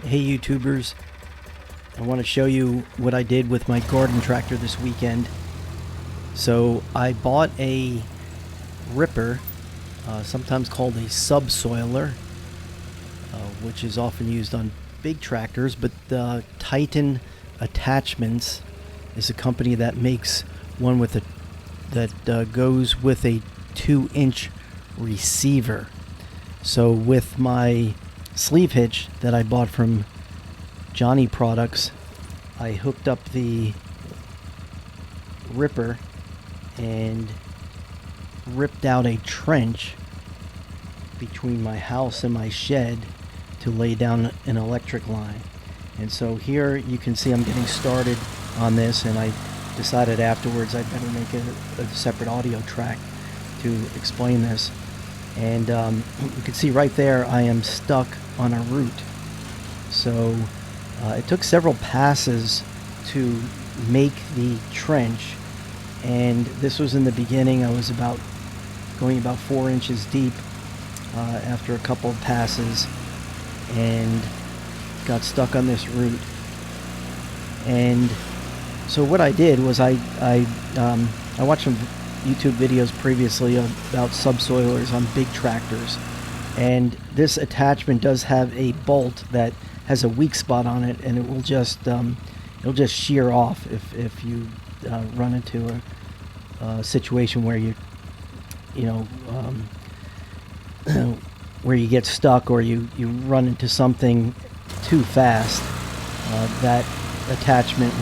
Hey YouTubers, I want to show you what I did with my garden tractor this weekend. So I bought a ripper, sometimes called a subsoiler, which is often used on big tractors, but Titan Attachments is a company that makes one with that goes with a 2-inch receiver. So with my sleeve hitch that I bought from Johnny Products, I hooked up the ripper and ripped out a trench between my house and my shed to lay down an electric line. And so here you can see I'm getting started on this, and I decided afterwards I'd better make a separate audio track to explain this. And you can see right there I am stuck on a root. So it took several passes to make the trench, and this was in the beginning. I was going about 4 inches deep after a couple of passes, and got stuck on this root. And so what I did was I watched some YouTube videos previously about subsoilers on big tractors, and this attachment does have a bolt that has a weak spot on it, and it'll just shear off if you run into a situation where where you get stuck, or you run into something too fast. That attachment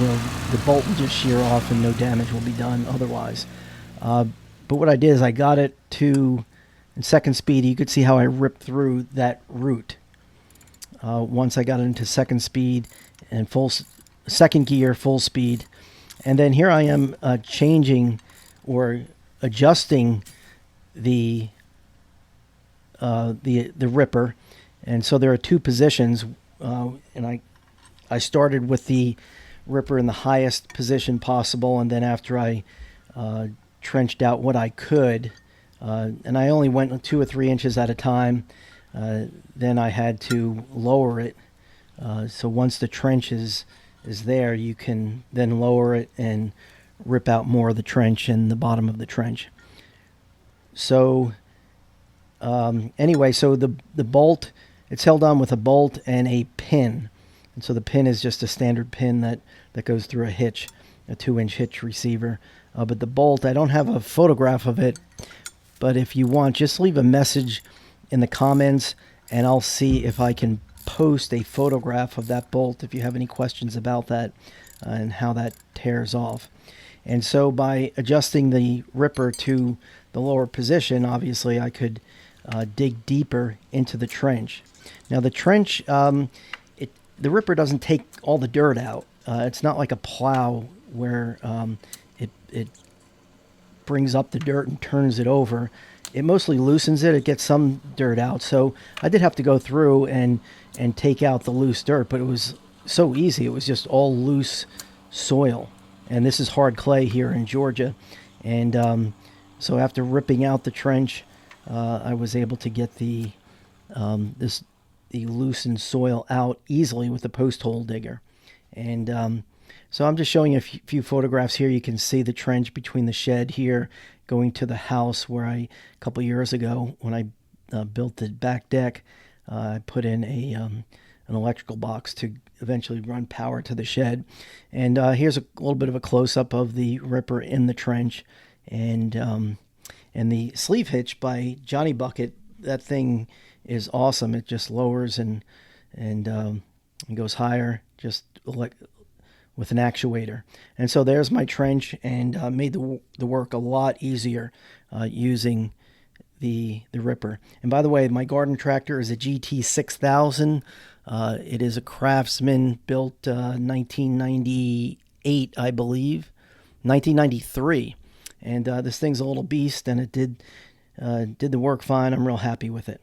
the bolt will just shear off and no damage will be done otherwise. But what I did is I got it to in second speed. You could see how I ripped through that root. Once I got it into second speed and second gear, full speed, and then here I am changing or adjusting the ripper. And so there are two positions, and I started with the ripper in the highest position possible, and then after I trenched out what I could, and I only went 2 or 3 inches at a time, then I had to lower it. So once the trench is there, you can then lower it and rip out more of the trench and the bottom of the trench. So anyway, so the bolt, it's held on with a bolt and a pin. And so the pin is just a standard pin that goes through a hitch, a 2-inch hitch receiver. But the bolt, I don't have a photograph of it, but if you want, just leave a message in the comments and I'll see if I can post a photograph of that bolt if you have any questions about that and how that tears off. And so by adjusting the ripper to the lower position, obviously I could dig deeper into the trench. Now the trench, the ripper doesn't take all the dirt out. It's not like a plow where it brings up the dirt and turns it over. It mostly loosens it. It gets some dirt out. So I did have to go through and take out the loose dirt, but it was so easy. It was just all loose soil. And this is hard clay here in Georgia. And so after ripping out the trench, I was able to get the loosened soil out easily with the post hole digger. And so I'm just showing a few photographs here. You can see the trench between the shed here going to the house where a couple years ago when I built the back deck, I put in an electrical box to eventually run power to the shed. And here's a little bit of a close-up of the ripper in the trench. And the sleeve hitch by Johnny Bucket, that thing is awesome. It just lowers and goes higher just with an actuator. And so there's my trench, and made the work a lot easier using the ripper. And by the way, my garden tractor is a GT 6000. It is a Craftsman built 1998, I believe, 1993. And this thing's a little beast, and it did the work fine. I'm real happy with it.